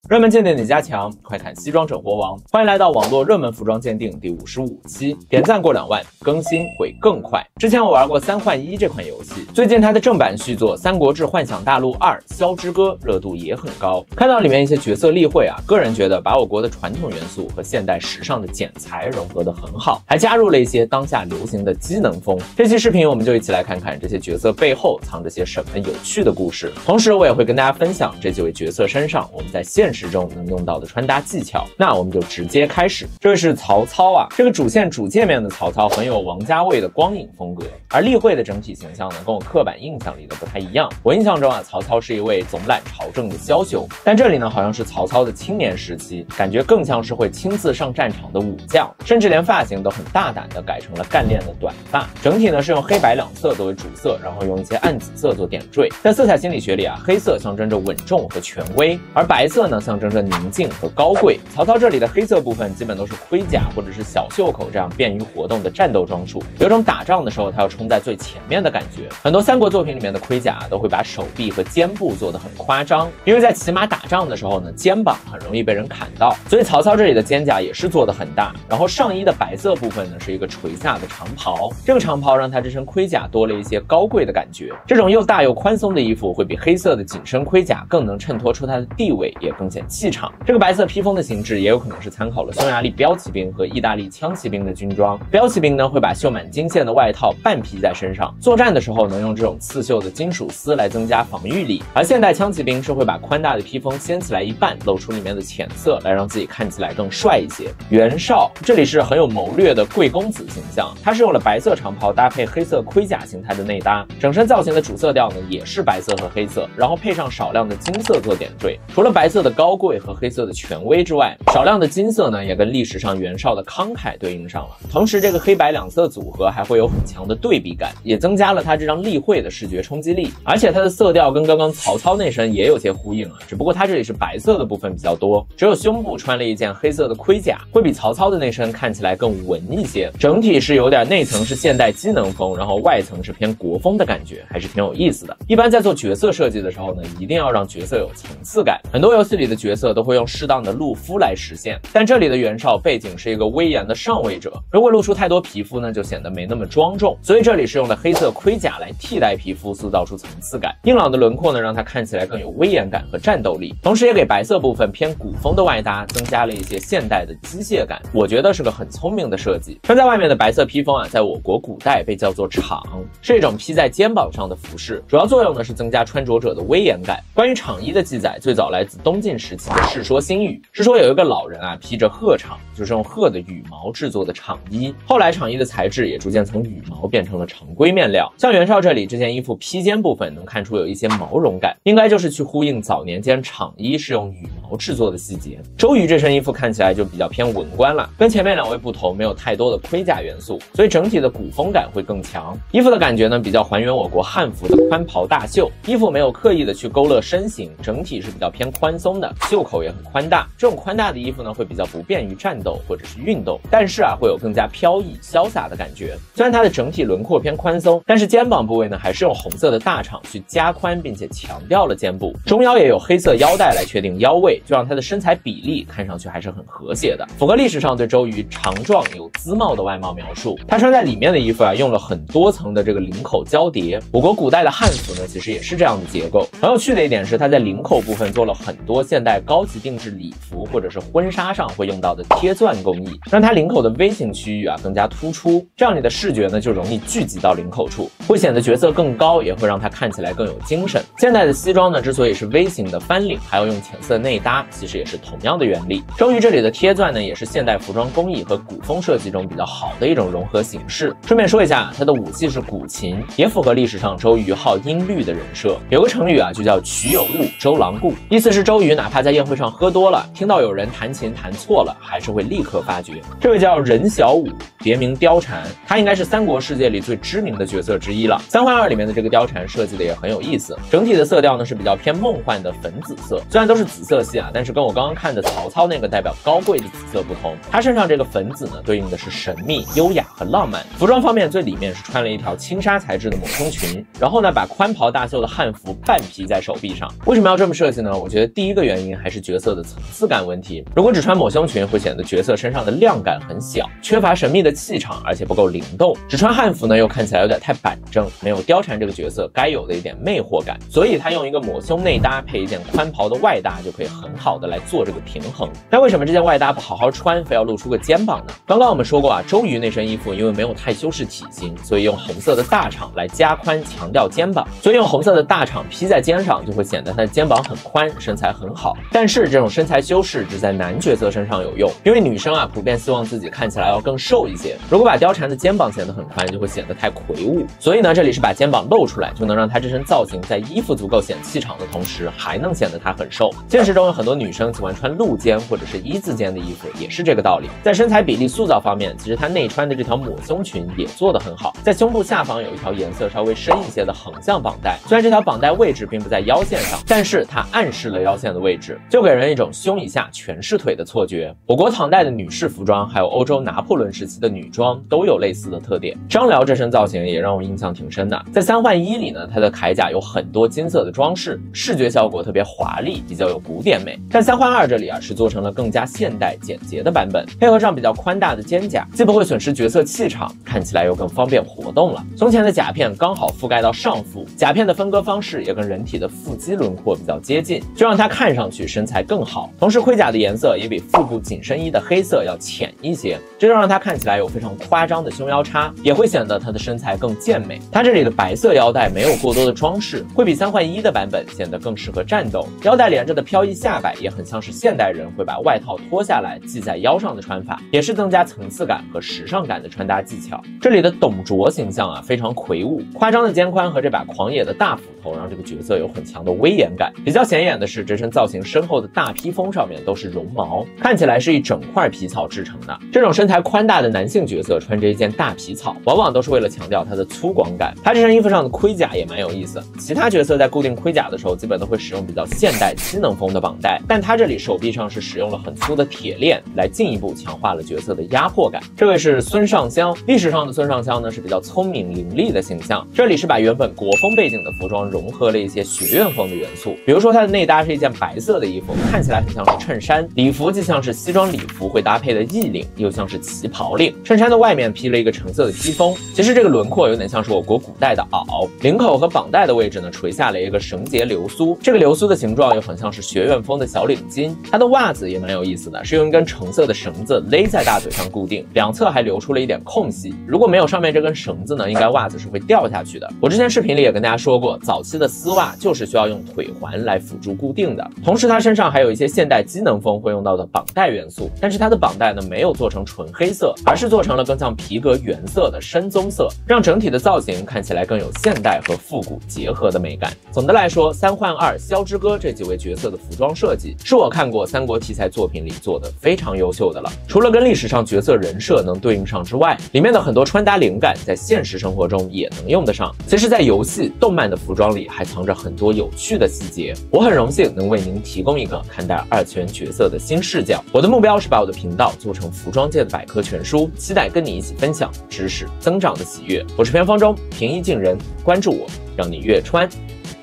热门鉴定哪家强？快看西装整活王！欢迎来到网络热门服装鉴定第55期，点赞过2万，更新会更快。之前我玩过3换1这款游戏，最近它的正版续作《三国志幻想大陆2：萧之歌》热度也很高。看到里面一些角色例会啊，个人觉得把我国的传统元素和现代时尚的剪裁融合得很好，还加入了一些当下流行的机能风。这期视频我们就一起来看看这些角色背后藏着些什么有趣的故事，同时我也会跟大家分享这几位角色身上我们在现实中能用到的穿搭技巧。那我们就直接开始。这位是曹操啊，这个主线主界面的曹操很有王家卫的光影风格，而例会的整体形象呢，跟我刻板印象里的不太一样。我印象中啊，曹操是一位总揽朝政的枭雄，但这里呢好像是曹操的青年时期，感觉更像是会亲自上战场的武将，甚至连发型都很大胆的改成了干练的短发。整体呢是用黑白2色作为主色，然后用一些暗紫色做点缀。在色彩心理学里啊，黑色象征着稳重和权威，而白色呢象征着宁静和高贵。曹操这里的黑色部分基本都是盔甲或者是小袖口这样便于活动的战斗装束，有种打仗的时候他要冲在最前面的感觉。很多三国作品里面的盔甲都会把手臂和肩部做得很夸张，因为在骑马打仗的时候呢，肩膀很容易被人砍到，所以曹操这里的肩甲也是做得很大。然后上衣的白色部分呢是一个垂下的长袍，这个长袍让他这身盔甲多了一些高贵的感觉。这种又大又宽松的衣服会比黑色的紧身盔甲更能衬托出他的地位，也更显气场。这个白色披风的形制也有可能是参考了匈牙利标骑兵和意大利枪骑兵的军装。标骑兵呢会把绣满金线的外套半披在身上，作战的时候能用这种刺绣的金属丝来增加防御力，而现代枪骑兵是会把宽大的披风掀起来一半，露出里面的浅色，来让自己看起来更帅一些。袁绍这里是很有谋略的贵公子形象，他是用了白色长袍搭配黑色盔甲形态的内搭，整身造型的主色调呢也是白色和黑色，然后配上少量的金色做点缀。除了白色的高贵和黑色的权威之外，少量的金色呢也跟历史上袁绍的慷慨对应上了。同时这个黑白2色组合还会有很强的对比感，也增加了他这张例会的视觉冲击力。而且它的色调跟刚刚曹操那身也有些呼应啊，只不过它这里是白色的部分比较多，只有胸部穿了一件黑色的盔甲，会比曹操的那身看起来更文一些。整体是有点内层是现代机能风，然后外层是偏国风的感觉，还是挺有意思的。一般在做角色设计的时候呢，一定要让角色有层次感。很多游戏里的角色都会用适当的露肤来实现，但这里的袁绍背景是一个威严的上位者，如果露出太多皮肤呢，就显得没那么庄重，所以这里是用了黑色盔甲来替代皮肤，塑造出层次感。硬朗的轮廓呢，让他看起来更有威严感和战斗力，同时也给白色部分偏古风的外搭增加了一些现代的机械感，我觉得是个很聪明的设计。穿在外面的白色披风啊，在我国古代被叫做氅，是一种披在肩膀上的服饰，主要作用呢是增加穿着者的威严感。关于氅衣的记载最早来自东晋时期的《世说新语》，是说有一个老人啊披着鹤氅，就是用鹤的羽毛制作的氅衣。后来氅衣的材质也逐渐从羽毛变成了常规面料。像袁绍这里这件衣服披肩部分能看出有一些毛绒感，应该就是去呼应早年间氅衣是用羽毛制作的细节。周瑜这身衣服看起来就比较偏文官了，跟前面2位不同，没有太多的盔甲元素，所以整体的古风感会更强。衣服的感觉呢比较还原我国汉服的宽袍大袖，衣服没有刻意的去勾勒身形，整体是比较偏宽松的，袖口也很宽大。这种宽大的衣服呢会比较不便于战斗或者是运动，但是啊会有更加飘逸潇洒的感觉。虽然它的整体轮廓偏宽松，但是肩膀部位呢还是用红色的大氅去加宽并且强调了肩部，中腰也有黑色腰带来确定腰位，就让他的身材比例看上去还是很和谐的，符合历史上对周瑜强壮有姿貌的外貌描述。他穿在里面的衣服啊用了很多层的这个领口交叠，我国古代的汉服呢其实也是这样的结构。很有趣的一点是他在领口部分做了很多现代高级定制礼服或者是婚纱上会用到的贴钻工艺，让它领口的 V 型区域啊更加突出，这样你的视觉呢就容易聚集到领口处，会显得角色更高，也会让它看起来更有精神。现代的西装呢之所以是 V 型的翻领，还要用浅色内搭，其实也是同样的原理。周瑜这里的贴钻呢也是现代服装工艺和古风设计中比较好的一种融合形式。顺便说一下，他的武器是古琴，也符合历史上周瑜好音律的人设。有个成语啊就叫曲有误周郎顾，意思是周瑜哪怕在宴会上喝多了，听到有人弹琴弹错了，还是会立刻发觉。这位叫任小武，别名貂蝉，他应该是三国世界里最知名的角色之一了。3换2里面的这个貂蝉设计的也很有意思，整体的色调呢是比较偏梦幻的粉紫色，虽然都是紫色系啊，但是跟我刚刚看的曹操那个代表高贵的紫色不同，他身上这个粉紫呢，对应的是神秘、优雅和浪漫。服装方面，最里面是穿了一条轻纱材质的抹胸裙，然后呢，把宽袍大袖的汉服半披在手臂上。为什么要这么设计呢？我觉得第一个原因还是角色的层次感问题。如果只穿抹胸裙，会显得角色身上的量感很小，缺乏神秘的气场，而且不够灵动。只穿汉服呢，又看起来有点太板正，没有貂蝉这个角色该有的一点魅惑感。所以他用一个抹胸内搭配一件宽袍的外搭，就可以很好的来做这个平衡。那为什么这件外搭不好好穿，非要露出个肩膀呢？刚刚我们说过啊，周瑜那身衣服因为没有太修饰体型，所以用红色的大氅来加宽强调肩膀，所以用红色的大氅披在肩上，就会显得他的肩膀很宽，身材很好。但是这种身材修饰只在男角色身上有用，因为女生啊普遍希望自己看起来要更瘦一些，如果把貂蝉的肩膀显得很宽，就会显得太魁梧。所以呢，这里是把肩膀露出来，就能让她这身造型在衣服足够显气场的同时，还能显得她很瘦。现实中有很多女生喜欢穿露肩或者是一字肩的衣服，也是这个道理。在身材比例塑造方面，其实她内穿的这条抹胸裙也做得很好，在胸部下方有一条颜色稍微深一些的横向绑带，虽然这条绑带位置并不在腰线上，但是它暗示了腰线的位置，就给人一种胸以下全是腿的错觉。我国唐代的女士服装，还有欧洲拿破仑时期的女装都有类似的特点。张辽这身造型也让我印象挺深的，在3换1里呢，她的铠甲有很多金色的装饰，视觉效果特别华丽，比较有古典美。但3换2这里啊，是做成了更加现代简洁的版本，配合上比较宽大的肩甲，既不会损失角色气场，看起来又更方便活动了。胸前的甲片刚好覆盖到上腹，甲片的分割方式也跟人体的腹肌轮廓比较接近，就让它看上去身材更好。同时盔甲的颜色也比腹部紧身衣的黑色要浅一些，这就让它看起来有非常夸张的胸腰叉，也会显得它的身材更健美。它这里的白色腰带没有过多的装饰，会比3换1的版本显得更适合战斗。腰带连着的飘逸下摆也很像是现代人会把外套脱下来系在腰上的穿法，也是增加层次感和时尚感的穿搭技巧。这里的董卓形象啊非常魁梧，夸张的肩宽和这把狂野的大斧头让这个角色有很强的威严感。比较显眼的是这身造型身后的大披风上面都是绒毛，看起来是一整块皮草制成的。这种身材宽大的男性角色穿着一件大皮草，往往都是为了强调他的粗犷感。他这身衣服上的盔甲也蛮有意思，其他角色在固定盔甲的时候基本都会使用比较现代机能风的绑带，但他这里手臂上是使用了很粗的铁链，来进一步强化了角色的压迫感。这位是孙尚香，历史上的孙尚香呢是比较聪明伶俐的形象，这里是把原本国风背景的服装融合了一些学院风的元素，比如说它的内搭是一件白色的衣服，看起来很像是衬衫，礼服既像是西装礼服会搭配的衣领，又像是旗袍领。衬衫的外面披了一个橙色的披风，其实这个轮廓有点像是我国古代的袄。领口和绑带的位置呢垂下了一个绳结流苏，这个流苏的形状又很像是学院风的小领巾。它的袜子也蛮有意思的，是用一根橙色的绳子勒在大腿上固定，两侧还留出了一点空隙，如果没有上面这根绳子呢，应该袜子是会掉下去的。我之前视频里也跟大家说过，早期的丝袜就是需要用腿环来辅助固定的。同时它身上还有一些现代机能风会用到的绑带元素，但是它的绑带呢没有做成纯黑色，而是做成了更像皮革原色的深棕色，让整体的造型看起来更有现代和复古结合的美感。总的来说，3换2、萧之歌这几位角色的服装设计是我看过三国题材作品里做的非常优秀的了。除了跟历史上角色人设能对应上之外，里面的很多穿搭灵感在现实生活中也能用得上。其实在游戏、动漫的服装里还藏着很多有趣的细节，我很荣幸能为您提供一个看待二次元角色的新视角。我的目标是把我的频道做成服装界的百科全书，期待跟你一起分享知识增长的喜悦。我是偏方中平易近人，关注我，让你越穿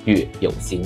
越有型。